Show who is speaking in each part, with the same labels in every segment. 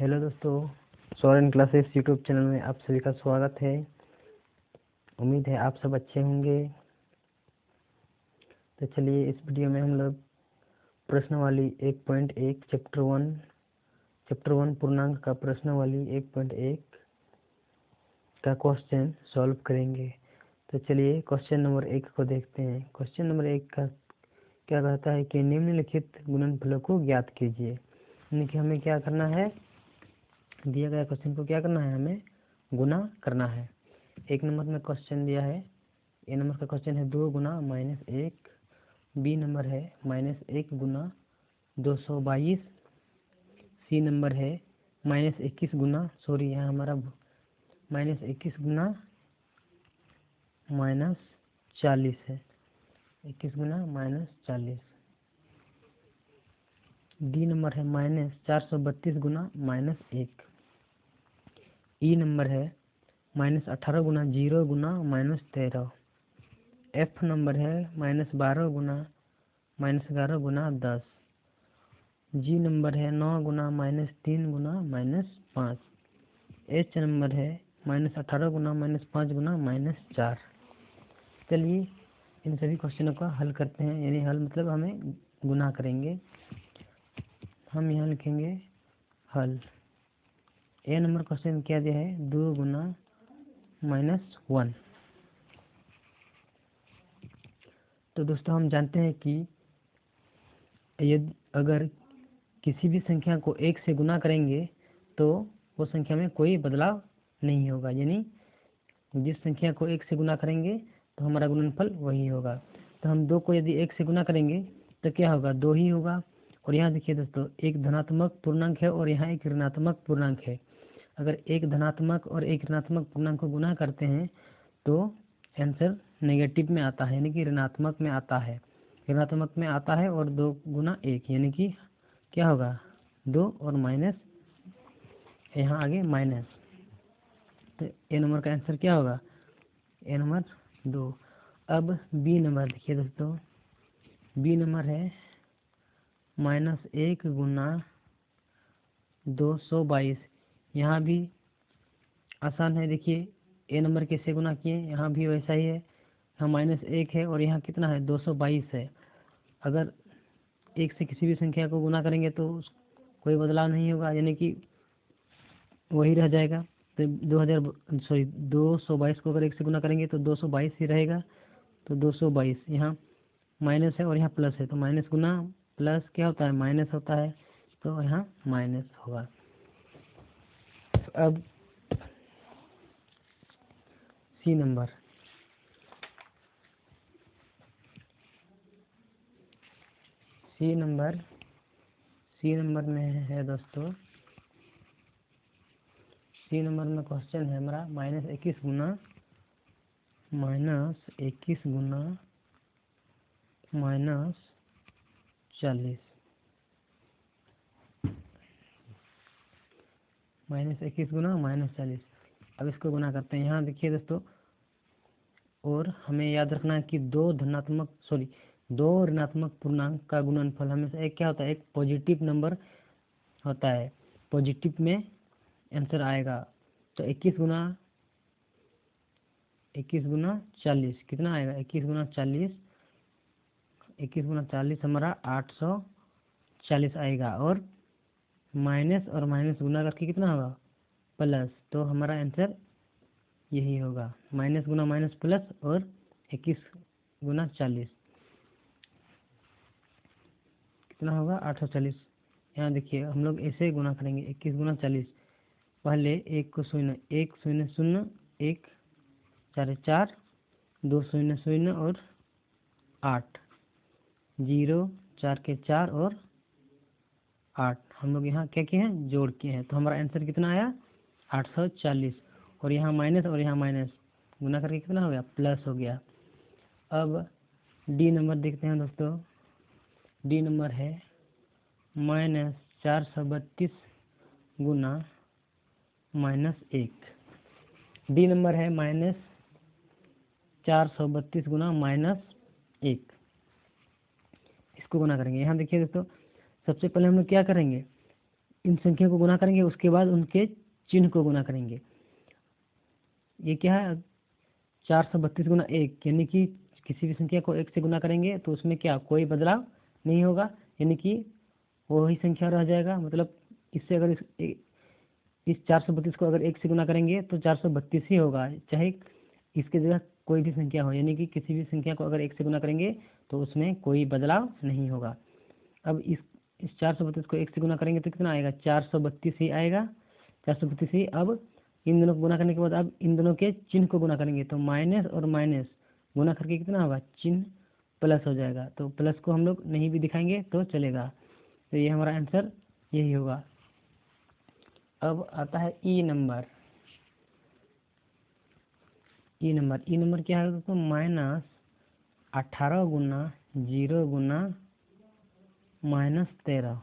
Speaker 1: Hello दोस्तों, Soren classes YouTube channel में आप सभी का स्वागत है। उम्मीद है आप सब अच्छे होंगे। तो चलिए इस वीडियो में हम लोग प्रश्नावली 1.1 चैप्टर 1 पूर्णांक का प्रश्नावली 1.1 का क्वेश्चन सॉल्व करेंगे। तो चलिए क्वेश्चन नंबर 1 को देखते हैं। क्वेश्चन नंबर 1 का क्या कहता है कि निम्नलिखित गुणनफलों को ज्ञात कीजिए। यानी कि हमें क्या करना है, दिया गया क्वेश्चन को क्या करना है, हमें गुना करना है। 1 नंबर में क्वेश्चन दिया है, ए नंबर का क्वेश्चन है 2 गुना -1, बी नंबर है -1 गुना 222, सी नंबर है -21 गुना यहाँ हमारा -21 गुना -40 है, 21 गुना -40। डी नंबर है -432 गुना -1। ई नंबर है -18 गुना 0 गुना -13। एफ नंबर है -12 गुना -11 गुना 10। जी नंबर है 9 गुना -3 गुना -5। एच नंबर है -18 गुना -5 गुना -4। चलिए इन सभी क्वेश्चनों का हल करते हैं। यानी हल मतलब हमें गुना करेंगे। हम यहाँ लिखेंगे हल। ए नंबर क्वेश्चन क्या दिया है, 2 गुना -1। तो दोस्तों हम जानते हैं कि यदि अगर किसी भी संख्या को 1 से गुना करेंगे तो वो संख्या में कोई बदलाव नहीं होगा। यानी जिस संख्या को 1 से गुना करेंगे तो हमारा गुणनफल वही होगा। तो हम 2 को यदि 1 से गुना करेंगे तो क्या होगा, 2 ही होगा। और यहाँ देखिए दोस्तों, एक धनात्मक पूर्णांक है और यहाँ एक ऋणात्मक पूर्णांक है। अगर एक धनात्मक और एक ऋणात्मक पूर्णांक को गुना करते हैं तो आंसर नेगेटिव में आता है, यानी कि ऋणात्मक में आता है। ऋणात्मक में आता है और 2 गुना 1 यानी कि क्या होगा, 2 और माइनस यहाँ आगे माइनस। तो ए नंबर का आंसर क्या होगा, ए नंबर 2। अब बी नंबर देखिए दोस्तों, बी नंबर है -1 गुना 222। यहाँ भी आसान है। देखिए ए नंबर कैसे गुना किए, यहाँ भी वैसा ही है। यहाँ -1 है और यहाँ कितना है, 222 है। अगर 1 से किसी भी संख्या को गुना करेंगे तो कोई बदलाव नहीं होगा, यानी कि वही रह जाएगा। तो 222 को अगर 1 से गुना करेंगे तो 222 ही रहेगा। तो 222 यहाँ माइनस है और यहाँ प्लस है, तो माइनस गुना प्लस क्या होता है, माइनस होता है। तो यहाँ माइनस होगा। अब सी नंबर, सी नंबर में है दोस्तों, सी नंबर में क्वेश्चन है हमारा -21 गुना -40। -21 गुना -40। अब इसको गुना करते हैं। यहाँ देखिए दोस्तों, और हमें याद रखना है कि दो ऋणात्मक पूर्णांक का गुणनफल हमेशा एक क्या होता है, एक पॉजिटिव नंबर होता है। पॉजिटिव में आंसर आएगा। तो 21 गुना 40 कितना आएगा, 21 गुना 40 हमारा 840 आएगा। और माइनस और माइनस गुना करके कितना होगा, प्लस। तो हमारा आंसर यही होगा, माइनस गुना माइनस प्लस और 21 गुना 40 कितना होगा, 840। यहाँ देखिए हम लोग ऐसे गुना करेंगे, 21 गुना 40। पहले 1 को 0, 1 0 0, 1 4 4, 2 0 0 और 8, 0 4 के 4 और 8 हम लोग यहाँ क्या किए हैं, जोड़ किए हैं। तो हमारा आंसर कितना आया, 840। और यहाँ माइनस और यहाँ माइनस गुना करके कितना हो गया, प्लस हो गया। अब डी नंबर देखते हैं दोस्तों। डी नंबर है -432 गुना -1। डी नंबर है -432 गुना -1। इसको गुना करेंगे। यहाँ देखिए दोस्तों, सबसे पहले हम लोग क्या करेंगे, इन संख्या को गुना करेंगे, उसके बाद उनके चिन्ह को गुना करेंगे। ये क्या है, 432 गुना 1, यानी कि किसी भी संख्या को 1 से गुना करेंगे तो उसमें क्या कोई बदलाव नहीं होगा, यानी कि वही संख्या रह जाएगा। मतलब इससे अगर इस 432 को अगर 1 से गुना करेंगे तो 432 ही होगा, चाहे इसके जगह कोई भी संख्या हो, यानी कि किसी भी संख्या को अगर 1 से गुना करेंगे तो उसमें कोई बदलाव नहीं होगा। अब इस 432 को 1 से गुना करेंगे तो कितना आएगा, 432 ही आएगा, 432 ही। अब इन दोनों को गुना करने के बाद अब इन दोनों के चिन्ह को गुना करेंगे, तो माइनस और माइनस गुना करके कितना होगा, चिन्ह प्लस हो जाएगा। तो प्लस को हम लोग नहीं भी दिखाएंगे तो चलेगा। तो ये हमारा आंसर यही होगा। अब आता है ई नंबर। ई नंबर क्या है, तो -18 गुना 0 गुना -13।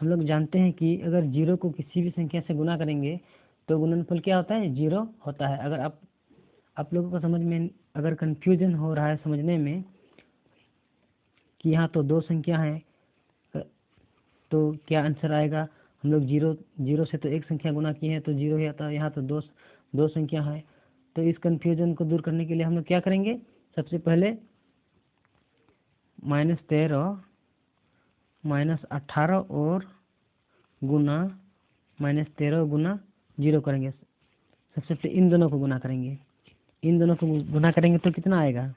Speaker 1: हम लोग जानते हैं कि अगर 0 को किसी भी संख्या से गुना करेंगे तो गुणनफल क्या होता है, 0 होता है। अगर आप लोगों को समझ में अगर कंफ्यूजन हो रहा है समझने में कि यहाँ तो 2 संख्या है तो क्या आंसर आएगा, हम लोग 0 से तो एक संख्या गुना किए हैं तो 0 ही आता है, यहाँ तो दो संख्या है। तो इस कंफ्यूजन को दूर करने के लिए हम लोग क्या करेंगे, सबसे पहले -13 -18 और गुना -13 गुना 0 करेंगे। सबसे पहले इन दोनों को गुना करेंगे। इन दोनों को गुना करेंगे तो कितना आएगा,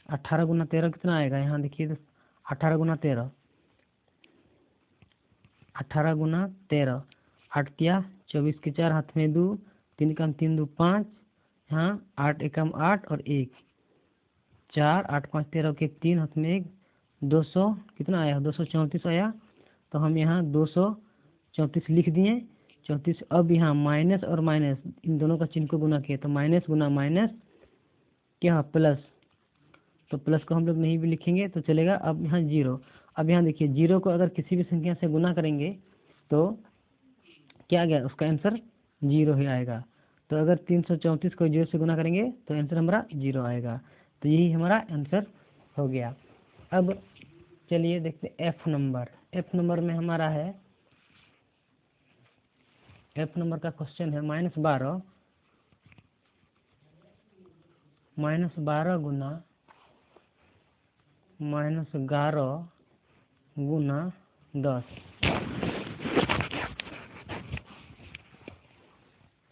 Speaker 1: 18 गुना 13 कितना आएगा, यहाँ देखिए 18 गुना 13, 18 गुना 13, 8 क्या 24 के 4 हाथ में 2, 3 कम 3 2 5, यहाँ 8 एकम 8 और 1 4, 8 5 13 के 3 हाथ में 1, 200 कितना आया, 234 आया। तो हम यहाँ 234 लिख दिए, 34। अब यहाँ माइनस और माइनस इन दोनों का चिन्ह को गुना किया तो माइनस गुना माइनस क्या प्लस, तो प्लस को हम लोग नहीं भी लिखेंगे तो चलेगा। अब यहाँ 0, अब यहाँ देखिए 0 को अगर किसी भी संख्या से गुना करेंगे तो क्या आ गया, उसका आंसर 0 ही आएगा। तो अगर 334 को 0 से गुना करेंगे तो आंसर हमारा 0 आएगा। तो यही हमारा आंसर हो गया। अब चलिए देखते एफ नंबर में हमारा है, एफ नंबर का क्वेश्चन है -12 गुना -11 गुना 10।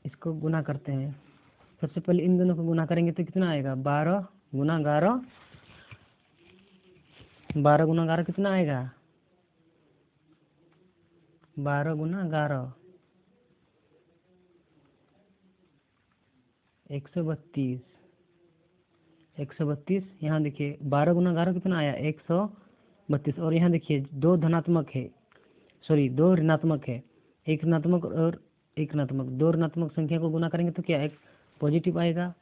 Speaker 1: इसको गुना करते हैं। सबसे पहले इन दोनों को गुना करेंगे तो कितना आएगा, 12 गुना 11, 12 गुना 11 कितना आएगा, 12 गुना 11 132। यहाँ देखिए 12 गुना 11 कितना आया, 132। और यहाँ देखिए 2 धनात्मक है, सॉरी 2 ऋणात्मक है, एक ऋणात्मक और एक ऋणात्मक। 2 ऋणात्मक संख्या को गुना करेंगे तो क्या एक पॉजिटिव आएगा।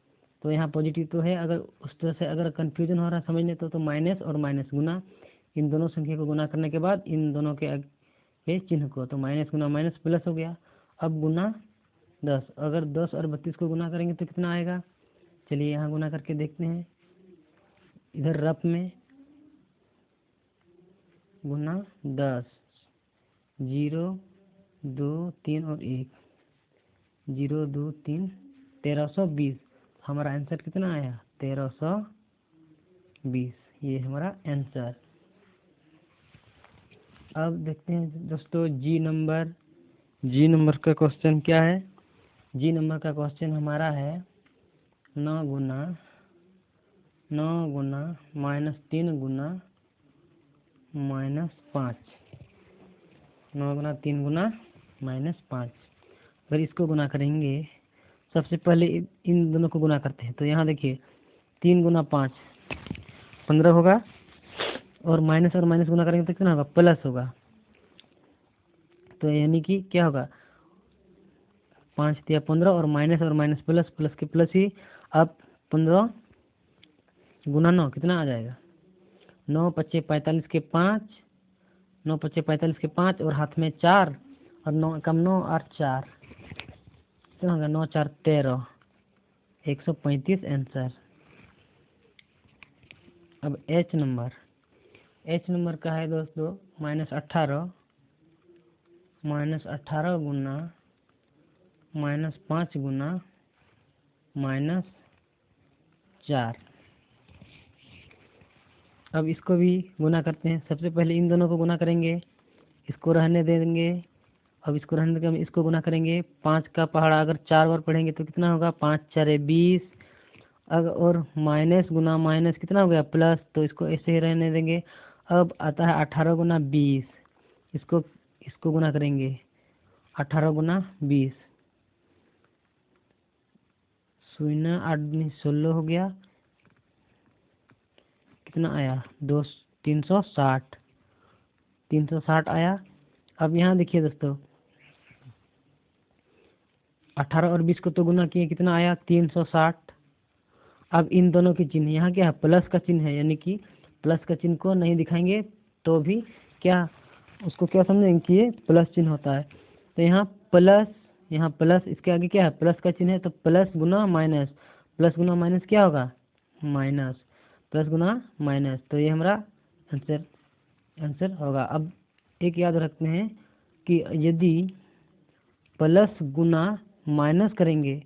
Speaker 1: तो यहाँ पॉजिटिव तो है, अगर उस तरह से अगर कंफ्यूजन हो रहा है समझने तो माइनस और माइनस गुना इन दोनों संख्या को गुना करने के बाद इन दोनों के चिन्ह को, तो माइनस गुना माइनस प्लस हो गया। अब गुना 10, अगर 10 और 32 को गुना करेंगे तो कितना आएगा, चलिए यहाँ गुना करके देखते हैं। इधर रफ में गुना 10, 0 2 3 और 1, 0 2 3, 1320। हमारा आंसर कितना आया, 1320। ये हमारा आंसर। अब देखते हैं दोस्तों जी नंबर का क्वेश्चन क्या है। जी नंबर का क्वेश्चन हमारा है 9 गुना -3 गुना -5, 9 गुना 3 गुना -5। अगर इसको गुना करेंगे, सबसे पहले इन दोनों को गुना करते हैं। तो यहाँ देखिए 3 गुना 5 15 होगा, और माइनस गुना करेंगे तो कितना होगा, प्लस होगा। तो यानी कि क्या होगा, 5 दिया 15 और माइनस प्लस के प्लस ही। अब 15 गुना 9 कितना आ जाएगा, 9 पच्चे 45 के 5, 9 पच्चे 45 के 5 और हाथ में 4 और 9 कम 9 8 4 कितना होगा, 9 4 13, 135 आंसर। अब एच एच नंबर का है दोस्तों -18, -18 गुना -5 गुना -4। अब इसको भी गुना करते हैं। सबसे पहले इन दोनों को गुना करेंगे, इसको रहने देंगे। अब इसको रहने देंगे, हम इसको गुना करेंगे। 5 का पहाड़ा अगर 4 बार पढ़ेंगे तो कितना होगा, 5 4 20। अगर और माइनस गुना माइनस कितना हो गया, प्लस, तो इसको ऐसे ही रहने देंगे। अब आता है 18 गुना 20, इसको गुना करेंगे। 18 गुना 20, 0 8 16 हो गया। कितना आया, 360 आया। अब यहाँ देखिए दोस्तों, 18 और 20 को तो गुना किए, कितना आया, 360। अब इन दोनों की चिन्ह यहाँ क्या है, प्लस का चिन्ह है, यानी कि प्लस का चिन्ह को नहीं दिखाएंगे तो भी क्या, उसको क्या समझेंगे कि ये प्लस चिन्ह होता है। तो यहाँ प्लस, इसके आगे क्या है, प्लस का चिन्ह है, तो प्लस गुना माइनस, प्लस गुना माइनस क्या होगा, माइनस, प्लस गुना माइनस। तो ये हमारा आंसर होगा। अब एक याद रखते हैं कि यदि प्लस गुना माइनस करेंगे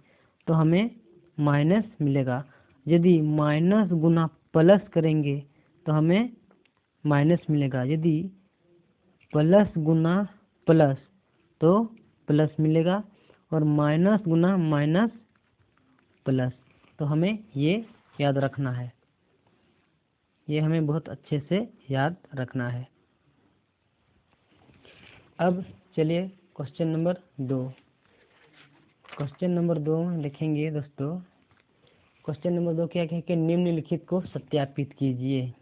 Speaker 1: तो हमें माइनस मिलेगा, यदि माइनस गुना प्लस करेंगे तो हमें माइनस मिलेगा, यदि प्लस गुना प्लस तो प्लस मिलेगा, और माइनस गुना माइनस प्लस। तो हमें ये याद रखना है, ये हमें बहुत अच्छे से याद रखना है। अब चलिए क्वेश्चन नंबर 2। क्वेश्चन नंबर 2 लिखेंगे दोस्तों। क्वेश्चन नंबर 2 क्या है कि निम्नलिखित को सत्यापित कीजिए।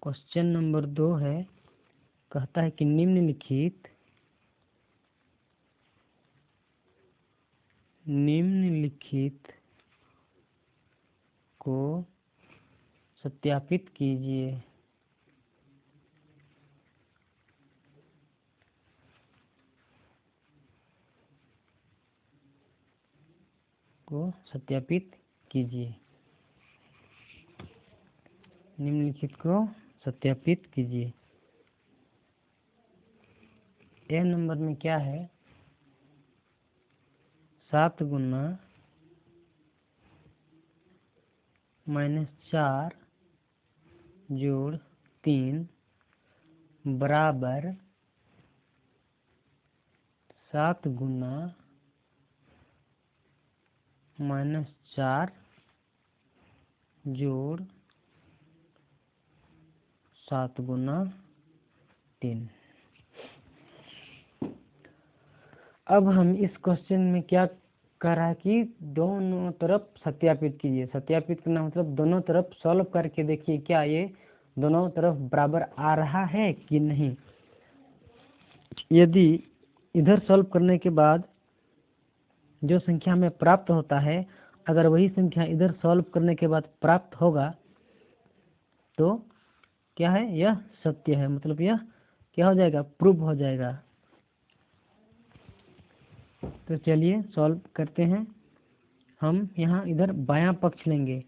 Speaker 1: क्वेश्चन नंबर 2 है, कहता है कि निम्नलिखित को सत्यापित कीजिए। निम्नलिखित को सत्यापित कीजिए। ए नंबर में क्या है, 7 गुना -4 जोड़ 3 बराबर 7 गुना -4 जोड़ 7 गुना 3। अब हम इस क्वेश्चन में क्या कर रहा है कि दोनों तरफ सत्यापित कीजिए। सत्यापित करना मतलब दोनों तरफ सॉल्व करके देखिए क्या ये दोनों तरफ बराबर आ रहा है कि नहीं। यदि इधर सॉल्व करने के बाद जो संख्या में प्राप्त होता है, अगर वही संख्या इधर सॉल्व करने के बाद प्राप्त होगा तो क्या है, यह सत्य है, मतलब यह क्या हो जाएगा, प्रूव हो जाएगा। तो चलिए सॉल्व करते हैं। हम यहाँ इधर बायां पक्ष लेंगे,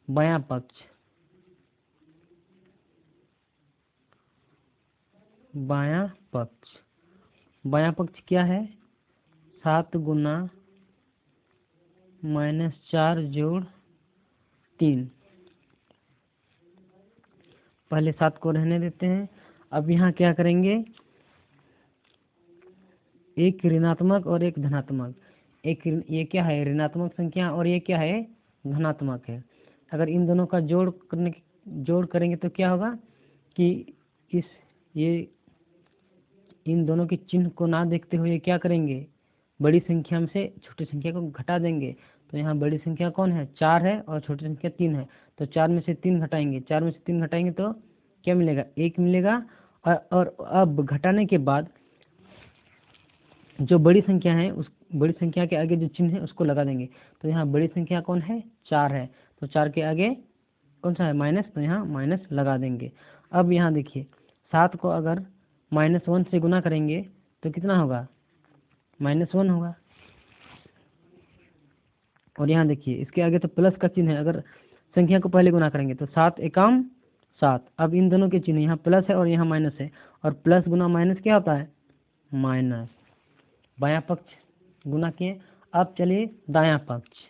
Speaker 1: बायां पक्ष क्या है, 7 गुना -4 जोड़ 3। पहले 7 को रहने देते हैं। अब यहाँ क्या करेंगे, एक ऋणात्मक और एक धनात्मक, ये क्या है, ऋणात्मक संख्या, और ये क्या है, धनात्मक है। अगर इन दोनों का जोड़ करेंगे तो क्या होगा कि इन दोनों के चिन्ह को ना देखते हुए क्या करेंगे, बड़ी संख्या में से छोटी संख्या को घटा देंगे। तो यहाँ बड़ी संख्या कौन है, 4 है, और छोटी संख्या 3 है। तो 4 में से 3 घटाएंगे, 4 में से 3 घटाएंगे तो क्या मिलेगा, 1 मिलेगा। और अब घटाने के बाद जो बड़ी संख्या है, उस बड़ी संख्या के आगे जो चिन्ह है उसको लगा देंगे। तो यहाँ बड़ी संख्या कौन है, 4 है, तो 4 के आगे कौन सा है, माइनस, तो यहाँ माइनस लगा देंगे। अब यहाँ देखिए 7 को अगर -1 से गुना करेंगे तो कितना होगा, -1 होगा। और यहाँ देखिए इसके आगे तो प्लस का चिन्ह है, अगर संख्या को पहले गुना करेंगे तो 7 एकम 7। अब इन दोनों के चिन्ह, यहाँ प्लस है और यहाँ माइनस है, और प्लस गुना माइनस क्या होता है? माइनस। बायां पक्ष गुना किए। अब चलिए दायां पक्ष।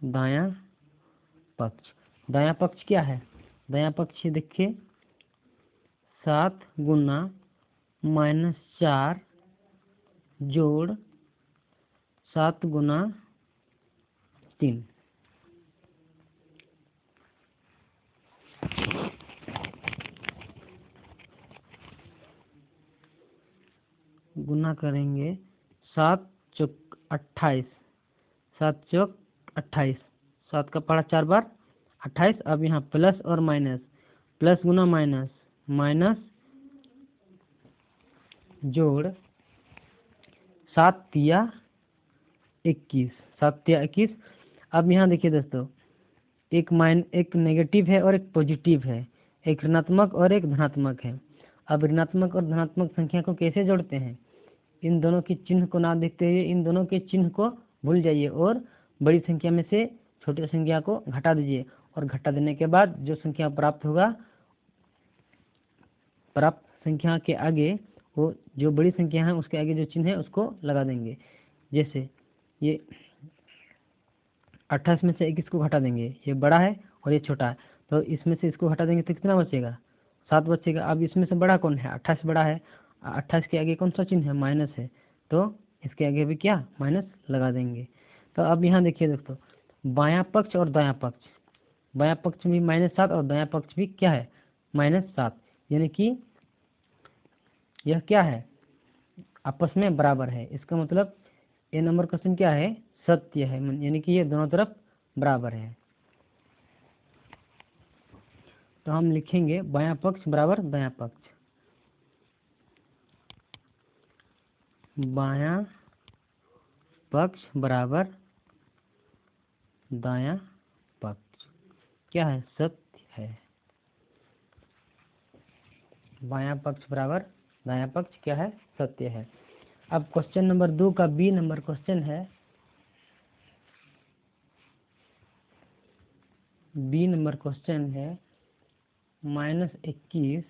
Speaker 1: दायां पक्ष, दायां पक्ष क्या है? दायां पक्ष देखिए 7 गुना -4 जोड़ 7 गुना 3। गुना करेंगे 7 चौक 28, 7 चौक 28, 7 का पढ़ा 4 बार 28। अब यहाँ प्लस और माइनस, प्लस गुना माइनस, माइनस जोड़ 7 तिया 21, 7 तिया 21। अब यहाँ देखिए दोस्तों, एक नेगेटिव है और एक पॉजिटिव है, एक ऋणात्मक और एक धनात्मक है। अब ऋणात्मक और धनात्मक संख्या को कैसे जोड़ते हैं? इन दोनों के चिन्ह को ना देखते हुए इन दोनों के चिन्ह को भूल जाइए और बड़ी संख्या में से छोटी संख्या को घटा दीजिए, और घटा देने के बाद जो संख्या प्राप्त होगा, प्राप्त संख्या के आगे वो जो बड़ी संख्या है उसके आगे जो चिन्ह है उसको लगा देंगे। जैसे ये 28 में से 21 को घटा देंगे, ये बड़ा है और ये छोटा है, तो इसमें से इसको घटा देंगे तो कितना बचेगा? 7 बचेगा। अब इसमें से बड़ा कौन है? 28 बड़ा है। 28 के आगे कौन सा चिन्ह है? माइनस है, तो इसके आगे भी क्या? माइनस लगा देंगे। तो अब यहाँ देखिए दोस्तों, बायां पक्ष और दायां पक्ष, बायां पक्ष भी -7 और दायां पक्ष भी क्या है? -7, यानी कि यह क्या है? आपस में बराबर है। इसका मतलब ए नंबर क्वेश्चन क्या है? सत्य है, यानी कि ये दोनों तरफ बराबर है। तो हम लिखेंगे बायां पक्ष बराबर दायां पक्ष। बायां पक्ष बराबर दायां पक्ष क्या है? सत्य है। बायां पक्ष बराबर दायां पक्ष क्या है? सत्य है। अब क्वेश्चन नंबर 2 का बी नंबर क्वेश्चन है। बी नंबर क्वेश्चन है -21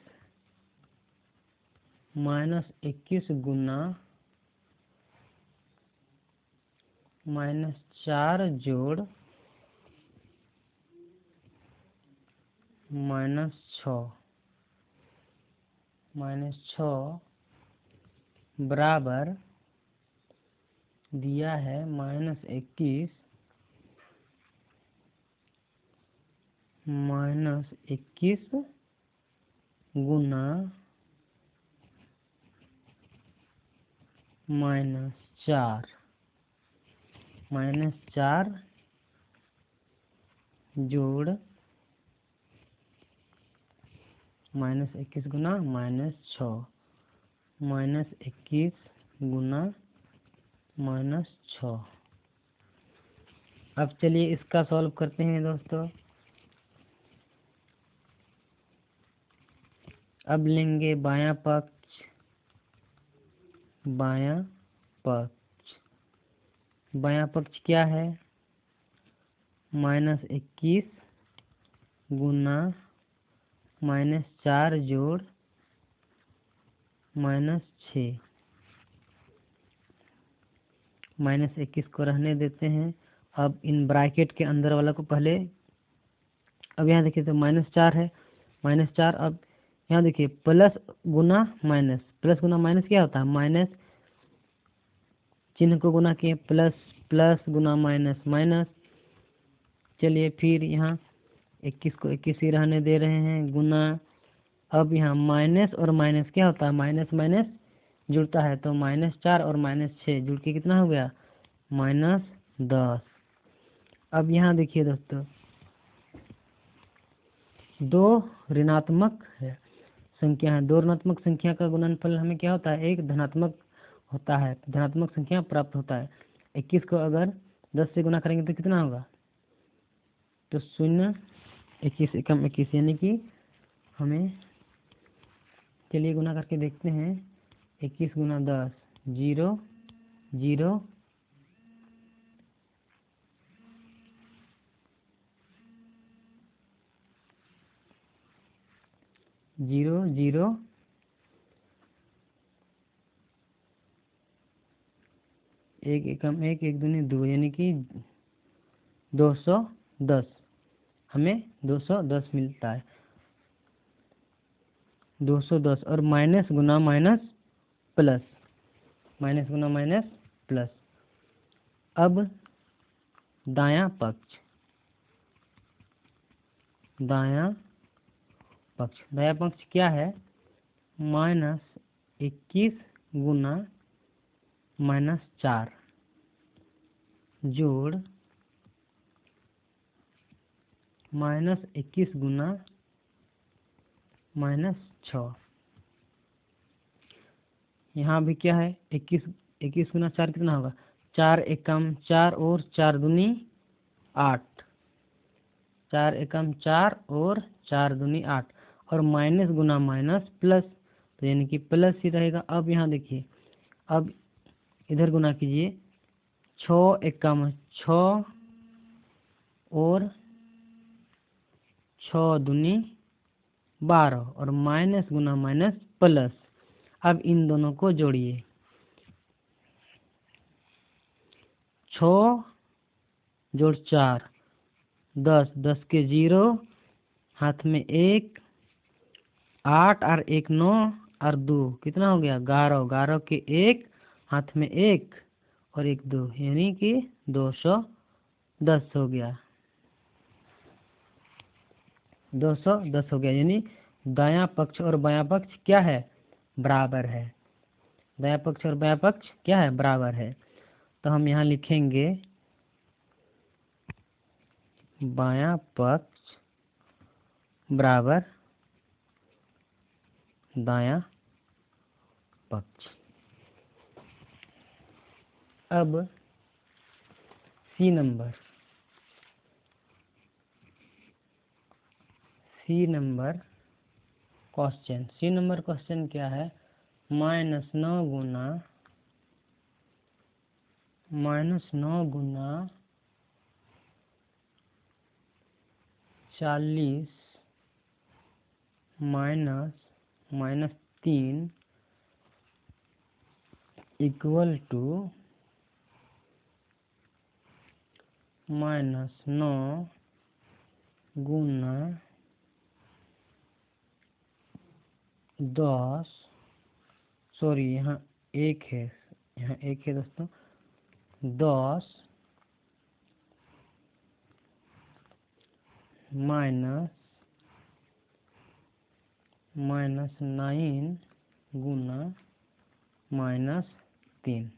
Speaker 1: गुना -4 जोड़ -6 बराबर दिया है -21 गुना -4 जोड़ -21 गुना -6, -21 गुना -6। अब चलिए इसका सॉल्व करते हैं दोस्तों। अब लेंगे बायां पक्ष, बायां पक्ष, बायां पक्ष क्या है? -21 गुना -4 जोड़ -6, -21 को रहने देते हैं। अब इन ब्रैकेट के अंदर वाला को पहले, अब यहाँ देखिए तो -4 है, -4। अब यहाँ देखिए प्लस गुना माइनस, प्लस गुना माइनस क्या होता है? माइनस चिन्ह को गुना किए, प्लस प्लस गुना माइनस माइनस। चलिए फिर यहाँ 21 को 21 ही रहने दे रहे हैं, गुना। अब यहाँ माइनस और माइनस क्या होता है? माइनस माइनस जुड़ता है, तो -4 और -6 जुड़ के कितना हो गया? -10। अब यहाँ देखिए दोस्तों, दो ऋणात्मक संख्या है, दो ऋणात्मक संख्या का गुणनफल हमें क्या होता है? एक धनात्मक होता है, धनात्मक संख्या प्राप्त होता है। 21 को अगर 10 से गुना करेंगे तो कितना होगा? तो 0, 21 एकम 21, यानी कि हमें, चलिए गुना करके देखते हैं। 21 गुना 10, 0 0 0 0 1 एकम 1 1 दूनी 2 यानी कि 210। हमें 210 मिलता है। 210 और माइनस गुना माइनस प्लस, माइनस गुना माइनस प्लस। अब दायां पक्ष, दायां पक्ष, दायां पक्ष क्या है? -21 गुना -4 जोड़ -21 गुना -6। यहाँ भी क्या है? 21 गुना 4 कितना होगा? 4 एकम 4 और 4 दूनी 8, 4 एकम 4 और 4 दूनी 8, और माइनस गुना माइनस प्लस, तो यानी कि प्लस ही रहेगा। अब यहाँ देखिए, अब इधर गुना कीजिए, 6 एकम 6 और 6 दूनी 12, और माइनस गुना माइनस प्लस। अब इन दोनों को जोड़िए, 6 जोड़ 4 10, 10 के 0, हाथ में 1, 8 और 1 9 और 2 कितना हो गया? 11, 11 के 1, हाथ में 1 और 1 2, यानी कि 210 हो गया। 210 हो गया, यानी दायां पक्ष और बायां पक्ष क्या है? बराबर है। दायां पक्ष और बायां पक्ष क्या है? बराबर है। तो हम यहाँ लिखेंगे बायां पक्ष बराबर दायां पक्ष। अब C number question, C number question क्या है? -9 गुना -40 -3 इक्वल टू -9 गुना 10, सॉरी यहाँ 1 है, यहाँ 1 है दोस्तों, 10 -9 गुना -3।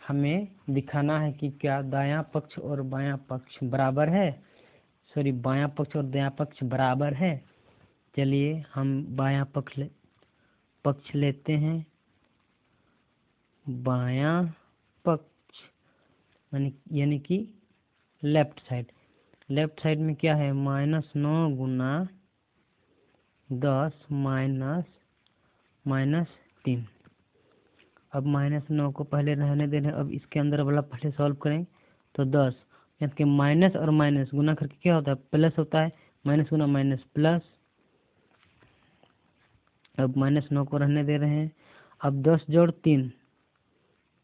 Speaker 1: हमें दिखाना है कि क्या दायां पक्ष और बायां पक्ष बराबर है, सॉरी बायां पक्ष और दायां पक्ष बराबर है। चलिए हम बायां पक्ष लेते हैं। बायां पक्ष यानी कि लेफ्ट साइड, लेफ्ट साइड में क्या है? -9 गुना 10 -3। अब -9 को पहले रहने दें, अब इसके अंदर वाला पहले सॉल्व करें तो 10, यानी कि माइनस और माइनस गुना करके क्या होता है? प्लस होता है, माइनस गुना माइनस प्लस। अब -9 को रहने दे रहे हैं। अब 10 जोड़ 3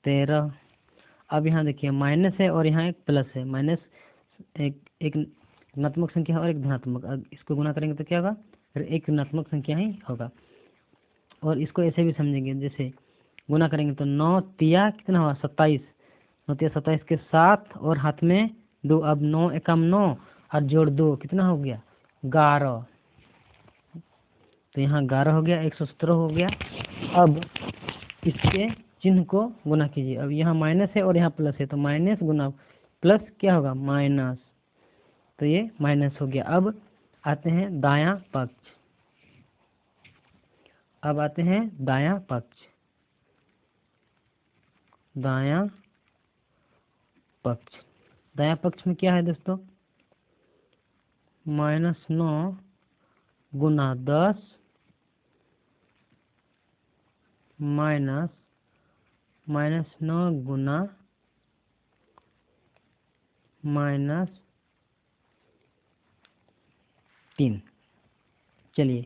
Speaker 1: 13। अब यहाँ देखिए माइनस है और यहाँ एक प्लस है, माइनस एक ऋणात्मक संख्या और एक धनात्मक, अब इसको गुना करेंगे तो क्या होगा? फिर एक ऋणात्मक संख्या ही होगा। और इसको ऐसे भी समझेंगे, जैसे गुना करेंगे तो 9 तिया कितना हुआ? 27, 9 तिया 27 के 7 और हाथ में 2, अब 9 एकम 9 और जोड़ 2 कितना हो गया? 11। तो यहाँ 11 हो गया, 117 हो गया। अब इसके चिन्ह को गुना कीजिए, अब यहाँ माइनस है और यहाँ प्लस है, तो माइनस गुना प्लस क्या होगा? माइनस, तो ये माइनस हो गया। अब आते हैं दायां पक्ष, अब आते हैं दायां पक्ष, दायां पक्ष। दायां पक्ष में क्या है दोस्तों? -9 गुना 10 -9 गुना -3। चलिए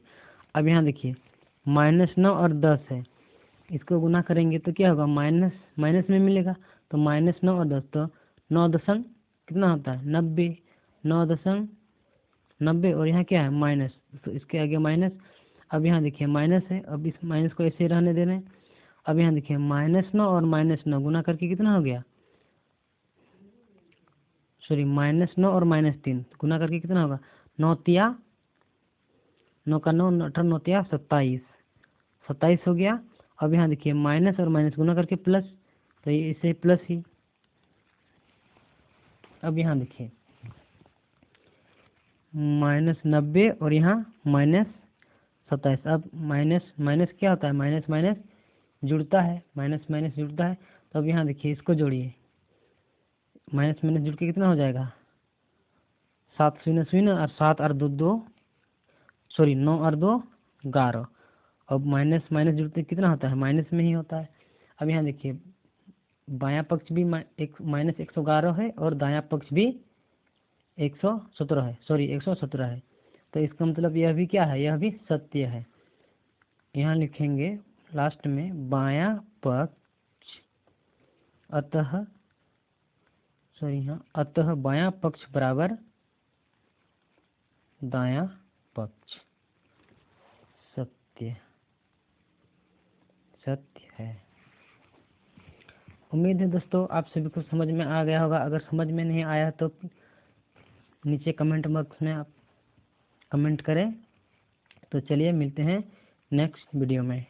Speaker 1: अब यहाँ देखिए -9 और 10 है, इसको गुना करेंगे तो क्या होगा, माइनस माइनस में मिलेगा, तो -9 और 10, तो 9 दशम कितना होता है 90, 9 दशम 90 और यहाँ क्या है माइनस, तो इसके आगे माइनस। अब यहाँ देखिए माइनस है, अब इस माइनस को ऐसे रहने दे रहे हैं। अब यहाँ देखिए -9 और -9 गुना करके कितना हो गया, सॉरी -9 और -3 गुना करके कितना होगा, 9 तिया 9 का 9, 18 9 तिया 27, 27 हो गया। अब यहाँ देखिए माइनस और माइनस गुना करके प्लस, तो ये इसे प्लस ही। अब यहाँ देखिए -90 और यहाँ -27, अब माइनस माइनस क्या होता है, माइनस माइनस जुड़ता है, माइनस माइनस जुड़ता है। तो अब यहाँ देखिए इसको जोड़िए, माइनस माइनस जुड़ के कितना हो जाएगा, 7 शून्य शून्य और 7 और 2 2, सॉरी 9 और 2 11। अब माइनस माइनस जुड़ते कितना होता है, माइनस में ही होता है। अब यहाँ देखिए बायां पक्ष भी -111 है और दायां पक्ष भी 117 है, सॉरी 117 है। तो इसका मतलब यह भी क्या है, यह भी सत्य है। यहाँ लिखेंगे लास्ट में बायां पक्ष अतः, सॉरी हाँ, अतः बायां पक्ष बराबर दायां पक्ष सत्य, सत्य है। उम्मीद है दोस्तों आप सभी को समझ में आ गया होगा। अगर समझ में नहीं आया तो नीचे कमेंट बॉक्स में आप कमेंट करें। तो चलिए मिलते हैं नेक्स्ट वीडियो में।